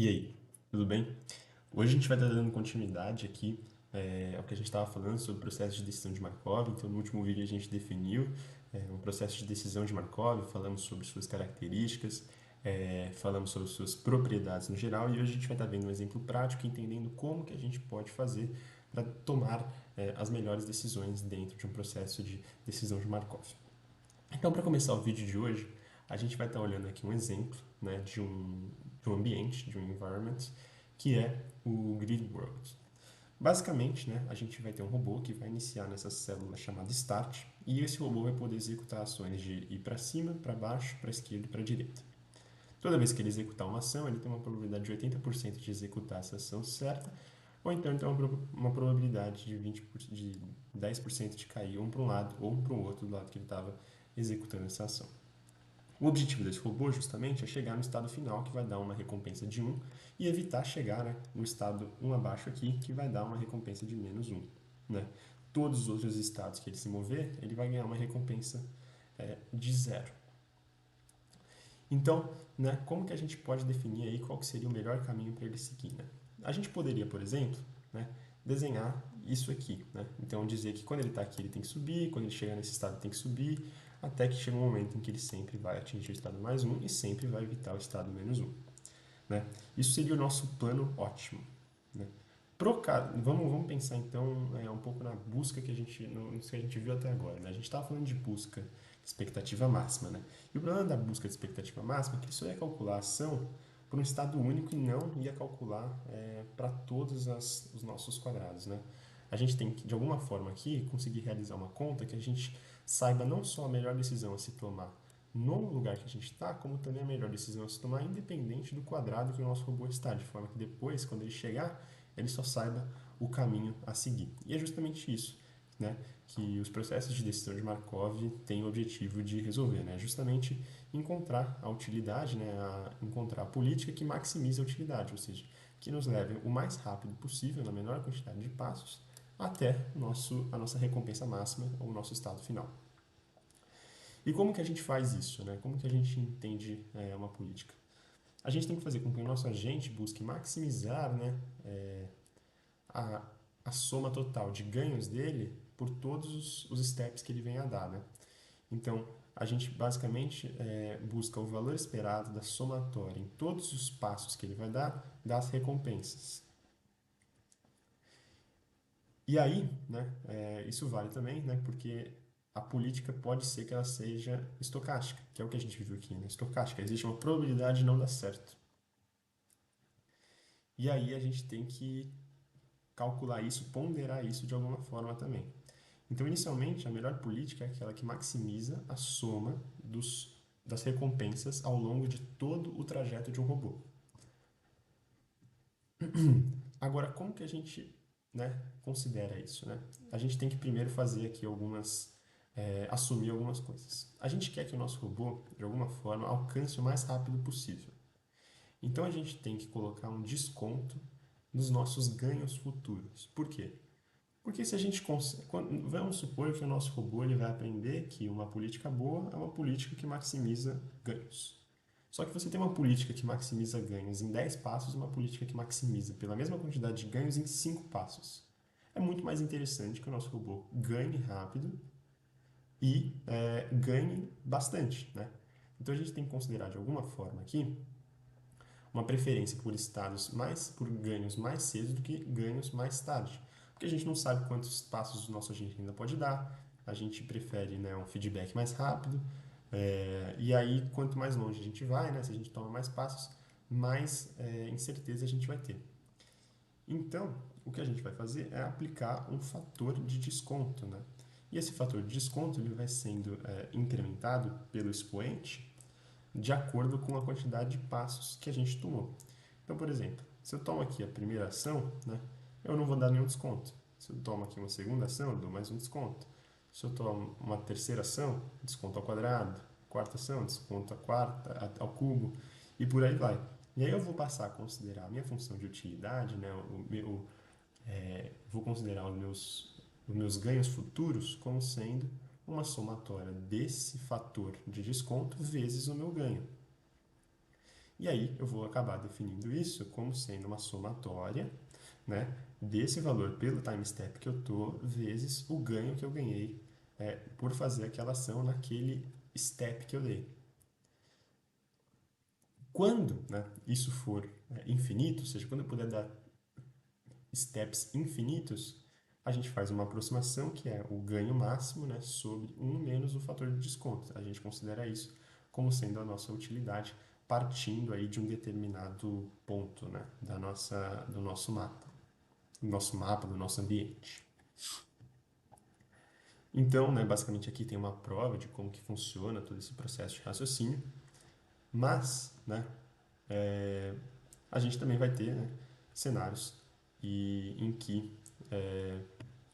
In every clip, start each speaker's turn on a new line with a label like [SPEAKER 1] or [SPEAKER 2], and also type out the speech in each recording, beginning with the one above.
[SPEAKER 1] E aí, tudo bem? Hoje a gente vai estar dando continuidade aqui ao que a gente estava falando sobre o processo de decisão de Markov. Então, no último vídeo a gente definiu um processo de decisão de Markov, falamos sobre suas características, falamos sobre suas propriedades no geral, e hoje a gente vai estar vendo um exemplo prático, entendendo como que a gente pode fazer para tomar as melhores decisões dentro de um processo de decisão de Markov. Então, para começar o vídeo de hoje, a gente vai estar olhando aqui um exemplo, né, de um ambiente, de um environment, que é o Grid World. Basicamente, né, a gente vai ter um robô que vai iniciar nessa célula chamada Start, e esse robô vai poder executar ações de ir para cima, para baixo, para a esquerda e para a direita. Toda vez que ele executar uma ação, ele tem uma probabilidade de 80% de executar essa ação certa, ou então ele tem uma probabilidade de 10% de cair um para um lado ou um para o outro do lado que ele estava executando essa ação. O objetivo desse robô, justamente, é chegar no estado final, que vai dar uma recompensa de 1, e evitar chegar, né, no estado 1 abaixo aqui, que vai dar uma recompensa de menos 1. Né? Todos os outros estados que ele se mover, ele vai ganhar uma recompensa de 0. Então, né, como que a gente pode definir aí qual que seria o melhor caminho para ele seguir? Né? A gente poderia, por exemplo, né, desenhar isso aqui. Né? Então, dizer que quando ele está aqui ele tem que subir, quando ele chegar nesse estado tem que subir, até que chega um momento em que ele sempre vai atingir o estado mais 1 e sempre vai evitar o estado menos 1. Né? Isso seria o nosso plano ótimo. Né? Vamos pensar então um pouco na busca que a gente, no que a gente viu até agora. Né? A gente estava falando de busca de expectativa máxima. Né? E o problema da busca de expectativa máxima é que ele só ia calcular a ação por um estado único e não ia calcular para todos os nossos quadrados. Né? A gente tem que, de alguma forma aqui, conseguir realizar uma conta que a gente saiba não só a melhor decisão a se tomar no lugar que a gente está, como também a melhor decisão a se tomar independente do quadrado que o nosso robô está, de forma que depois, quando ele chegar, ele só saiba o caminho a seguir. E é justamente isso, né, que os processos de decisão de Markov têm o objetivo de resolver, né, justamente encontrar a utilidade, né, encontrar a política que maximize a utilidade, ou seja, que nos leve o mais rápido possível, na menor quantidade de passos, até a nossa recompensa máxima ou o nosso estado final. E como que a gente faz isso? Né? Como que a gente entende uma política? A gente tem que fazer com que o nosso agente busque maximizar, né, a, a soma total de ganhos dele por todos os steps que ele vem a dar. Né? Então, a gente basicamente busca o valor esperado da somatória em todos os passos que ele vai dar das recompensas. E aí, né, isso vale também, né, porque a política pode ser que ela seja estocástica, que é o que a gente viu aqui, né, estocástica. Existe uma probabilidade de não dar certo. E aí a gente tem que calcular isso, ponderar isso de alguma forma também. Então, inicialmente, a melhor política é aquela que maximiza a soma das recompensas ao longo de todo o trajeto de um robô. Agora, como que a gente, né, considera isso? Né? A gente tem que primeiro fazer aqui assumir algumas coisas. A gente quer que o nosso robô, de alguma forma, alcance o mais rápido possível. Então, a gente tem que colocar um desconto nos nossos ganhos futuros. Por quê? Porque se a gente vamos supor que o nosso robô ele vai aprender que uma política boa é uma política que maximiza ganhos. Só que você tem uma política que maximiza ganhos em 10 passos e uma política que maximiza pela mesma quantidade de ganhos em 5 passos. É muito mais interessante que o nosso robô ganhe rápido e ganhe bastante, né? Então a gente tem que considerar de alguma forma aqui uma preferência por ganhos mais cedo do que ganhos mais tarde. Porque a gente não sabe quantos passos o nosso agente ainda pode dar, a gente prefere, né, um feedback mais rápido, e aí quanto mais longe a gente vai, né, se a gente toma mais passos, mais incerteza a gente vai ter. Então, o que a gente vai fazer é aplicar um fator de desconto. Né? E esse fator de desconto ele vai sendo incrementado pelo expoente de acordo com a quantidade de passos que a gente tomou. Então, por exemplo, se eu tomo aqui a primeira ação, né, eu não vou dar nenhum desconto. Se eu tomo aqui uma segunda ação, eu dou mais um desconto. Se eu tomo uma terceira ação, desconto ao quadrado. Quarta ação, desconto ao cubo. E por aí vai. E aí eu vou passar a considerar a minha função de utilidade, né, vou considerar os meus ganhos futuros como sendo uma somatória desse fator de desconto vezes o meu ganho. E aí eu vou acabar definindo isso como sendo uma somatória, né, desse valor pelo time step que eu estou, vezes o ganho que eu ganhei por fazer aquela ação naquele step que eu dei. Quando, né, isso for infinito, ou seja, quando eu puder dar steps infinitos, a gente faz uma aproximação que é o ganho máximo, né, sobre 1 menos o fator de desconto. A gente considera isso como sendo a nossa utilidade, partindo aí de um determinado ponto, né, do nosso mapa, do nosso ambiente. Então, né, basicamente aqui tem uma prova de como que funciona todo esse processo de raciocínio, mas, né, a gente também vai ter, né, cenários em que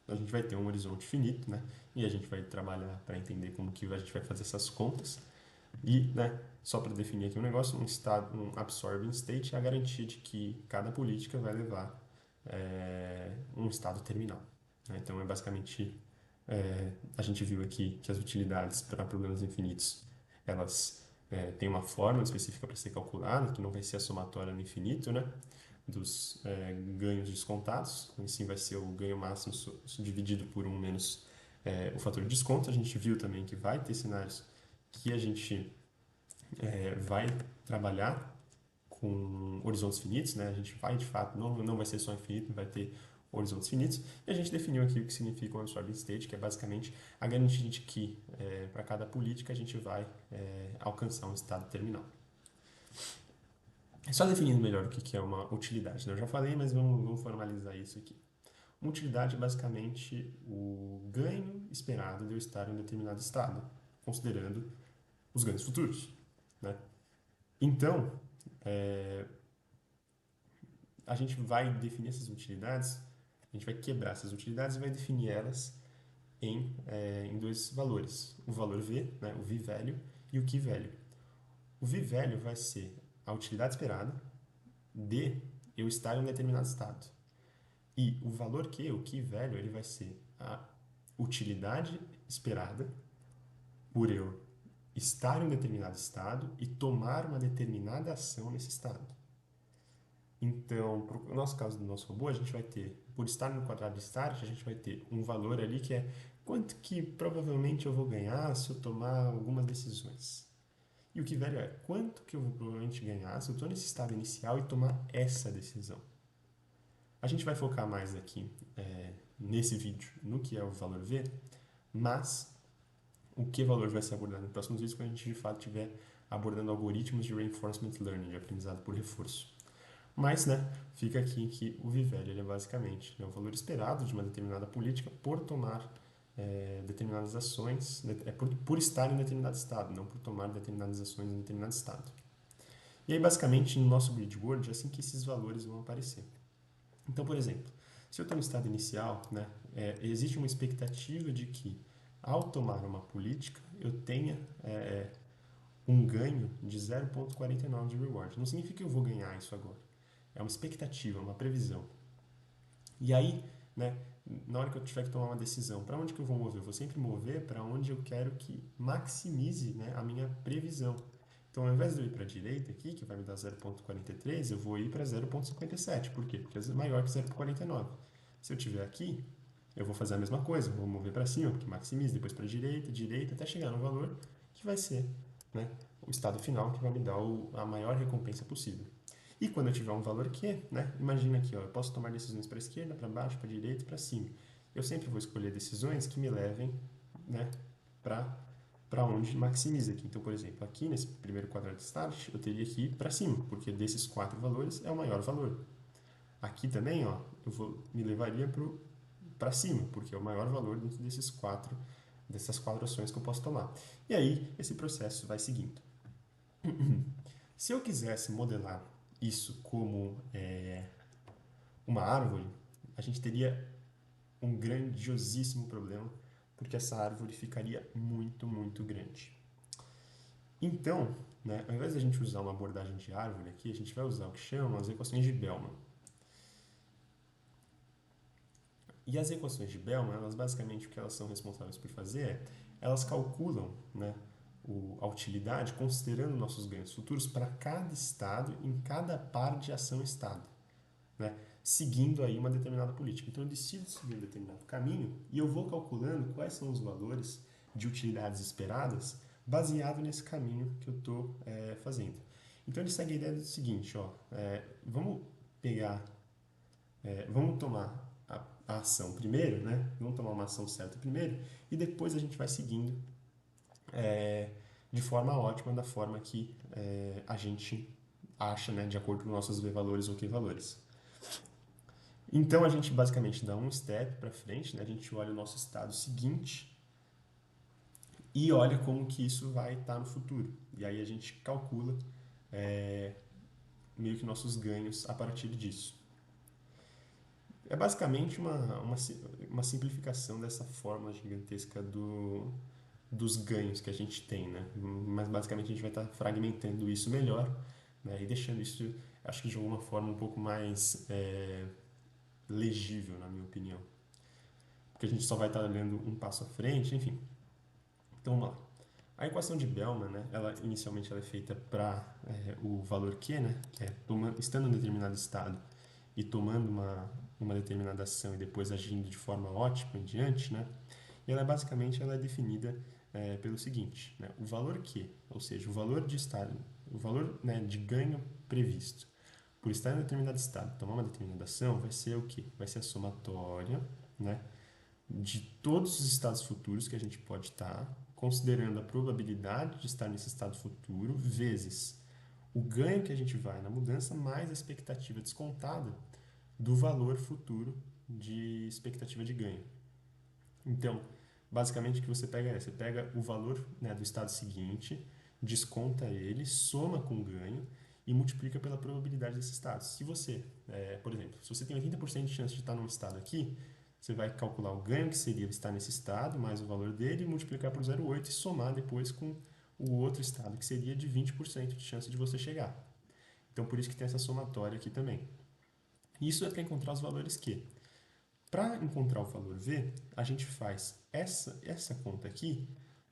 [SPEAKER 1] a gente vai ter um horizonte finito, né, e a gente vai trabalhar para entender como que a gente vai fazer essas contas. E, né, só para definir aqui um negócio, um absorbing state é a garantia de que cada política vai levar um estado terminal, né? Então, é basicamente, a gente viu aqui que as utilidades para problemas infinitos, elas têm uma fórmula específica para ser calculada, que não vai ser a somatória no infinito, né, dos ganhos descontados, e sim vai ser o ganho máximo dividido por 1 menos o fator de desconto. A gente viu também que vai ter cenários que a gente vai trabalhar com horizontes finitos, né? A gente vai, de fato, não vai ser só infinito, vai ter horizontes finitos. E a gente definiu aqui o que significa o absorbing state, que é basicamente a garantia de que, para cada política, a gente vai alcançar um estado terminal. Só definindo melhor o que é uma utilidade, né? Eu já falei, mas vamos formalizar isso aqui. Uma utilidade é basicamente o ganho esperado de eu estar em um determinado estado, considerando os ganhos futuros, né? Então, a gente vai definir essas utilidades, a gente vai quebrar essas utilidades e vai definir elas em dois valores. O valor V, né, o V-value, e o key-value. O V-value vai ser a utilidade esperada de eu estar em um determinado estado. E o valor Q, o key-value, ele vai ser a utilidade esperada por eu estar em um determinado estado e tomar uma determinada ação nesse estado. Então, no nosso caso do nosso robô, a gente vai ter, por estar no quadrado de start, a gente vai ter um valor ali que é quanto que provavelmente eu vou ganhar se eu tomar algumas decisões. E o que velho é quanto que eu vou provavelmente ganhar se eu estou nesse estado inicial e tomar essa decisão. A gente vai focar mais aqui nesse vídeo no que é o valor V, mas o que valor vai ser abordado nos próximos vídeos quando a gente de fato estiver abordando algoritmos de reinforcement learning, de aprendizado por reforço. Mas, né, fica aqui que o vivel ele é basicamente o valor esperado de uma determinada política por tomar determinadas ações, por estar em determinado estado, não por tomar determinadas ações em determinado estado. E aí, basicamente, no nosso grid word, é assim que esses valores vão aparecer. Então, por exemplo, se eu estou no estado inicial, né, existe uma expectativa de que, ao tomar uma política, eu tenha um ganho de 0,49 de reward. Não significa que eu vou ganhar isso agora. É uma expectativa, uma previsão. E aí, né, na hora que eu tiver que tomar uma decisão, para onde que eu vou mover? Eu vou sempre mover para onde eu quero que maximize, né, a minha previsão. Então, ao invés de eu ir para a direita aqui, que vai me dar 0,43, eu vou ir para 0,57. Por quê? Porque é maior que 0,49. Se eu tiver aqui, eu vou fazer a mesma coisa. Vou mover para cima, porque maximiza, depois para a direita, direita, até chegar no valor que vai ser, né, o estado final que vai me dar a maior recompensa possível. E quando eu tiver um valor Q, né, imagina aqui, ó, eu posso tomar decisões para a esquerda, para baixo, para a direita e para cima. Eu sempre vou escolher decisões que me levem, né, para onde maximiza aqui. Então, por exemplo, aqui nesse primeiro quadrado de start, eu teria que ir para cima, porque desses 4 valores é o maior valor. Aqui também, ó, me levaria para cima, porque é o maior valor dentro dessas 4 ações que eu posso tomar. E aí, esse processo vai seguindo. Se eu quisesse modelar isso como uma árvore, a gente teria um grandiosíssimo problema, porque essa árvore ficaria muito, muito grande. Então, né, ao invés de a gente usar uma abordagem de árvore aqui, a gente vai usar o que chamam as equações de Bellman. E as equações de Bellman, elas basicamente o que elas são responsáveis por fazer é, elas calculam, né, a utilidade considerando nossos ganhos futuros para cada estado, em cada par de ação-estado, né? Seguindo aí uma determinada política. Então, eu decido seguir um determinado caminho e eu vou calculando quais são os valores de utilidades esperadas baseado nesse caminho que eu estou fazendo. Então, ele segue a ideia do seguinte, ó, vamos pegar, vamos tomar a ação primeiro, né? Vamos tomar uma ação certa primeiro e depois a gente vai seguindo de forma ótima, da forma que a gente acha, né, de acordo com nossos V-valores ou Q-valores. Então, a gente basicamente dá um step para frente, né? A gente olha o nosso estado seguinte e olha como que isso vai estar no futuro. E aí a gente calcula meio que nossos ganhos a partir disso. É basicamente uma simplificação dessa fórmula gigantesca dos ganhos que a gente tem, né? Mas basicamente a gente vai estar fragmentando isso melhor, né? E deixando isso, acho que de alguma forma, um pouco mais legível, na minha opinião. Porque a gente só vai estar olhando um passo à frente, enfim. Então vamos lá. A equação de Bellman, né, inicialmente ela é feita para o valor Q, né, que é estando em um determinado estado e tomando uma determinada ação e depois agindo de forma ótima em diante, né, e ela é definida pelo seguinte, né, o valor Q, ou seja, o valor de estado, o valor, né, de ganho previsto por estar em um determinado estado, tomar uma determinada ação, vai ser o quê? Vai ser a somatória, né, de todos os estados futuros que a gente pode estar, considerando a probabilidade de estar nesse estado futuro, vezes o ganho que a gente vai na mudança, mais a expectativa descontada do valor futuro de expectativa de ganho. Então, basicamente o que você pega você pega o valor, né, do estado seguinte, desconta ele, soma com o ganho e multiplica pela probabilidade desse estado. Se você, por exemplo, se você tem 80% de chance de estar num estado aqui, você vai calcular o ganho que seria estar nesse estado, mais o valor dele, multiplicar por 0,8 e somar depois com o outro estado, que seria de 20% de chance de você chegar. Então, por isso que tem essa somatória aqui também. Isso é para encontrar os valores Q. Para encontrar o valor V, a gente faz essa conta aqui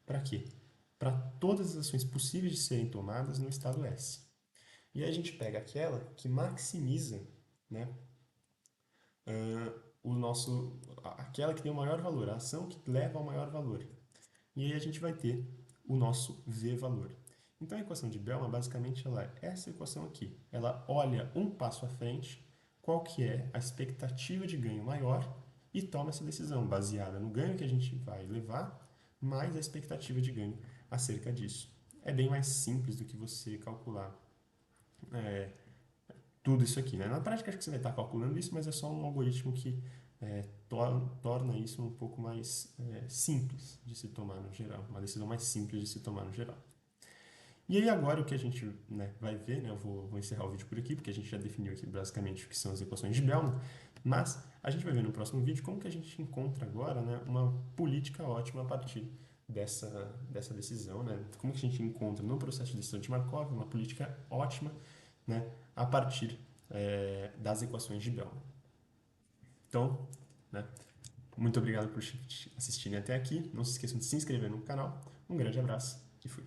[SPEAKER 1] para quê? Para todas as ações possíveis de serem tomadas no estado S. E aí a gente pega aquela que maximiza, né, aquela que tem o maior valor, a ação que leva ao maior valor. E aí a gente vai ter o nosso V-valor. Então a equação de Bellman, basicamente, ela é essa equação aqui. Ela olha um passo à frente, qual que é a expectativa de ganho maior, e toma essa decisão baseada no ganho que a gente vai levar, mais a expectativa de ganho acerca disso. É bem mais simples do que você calcular tudo isso aqui, né? Na prática, acho que você vai estar calculando isso, mas é só um algoritmo que torna isso um pouco mais simples de se tomar no geral, uma decisão mais simples de se tomar no geral. E aí agora o que a gente, né, vai ver, né, eu vou encerrar o vídeo por aqui, porque a gente já definiu aqui basicamente o que são as equações de Bellman, mas a gente vai ver no próximo vídeo como que a gente encontra agora, né, uma política ótima a partir dessa decisão, né, como que a gente encontra no processo de decisão de Markov uma política ótima, né, a partir das equações de Bellman. Então, né, muito obrigado por assistirem até aqui. Não se esqueçam de se inscrever no canal. Um grande abraço e fui.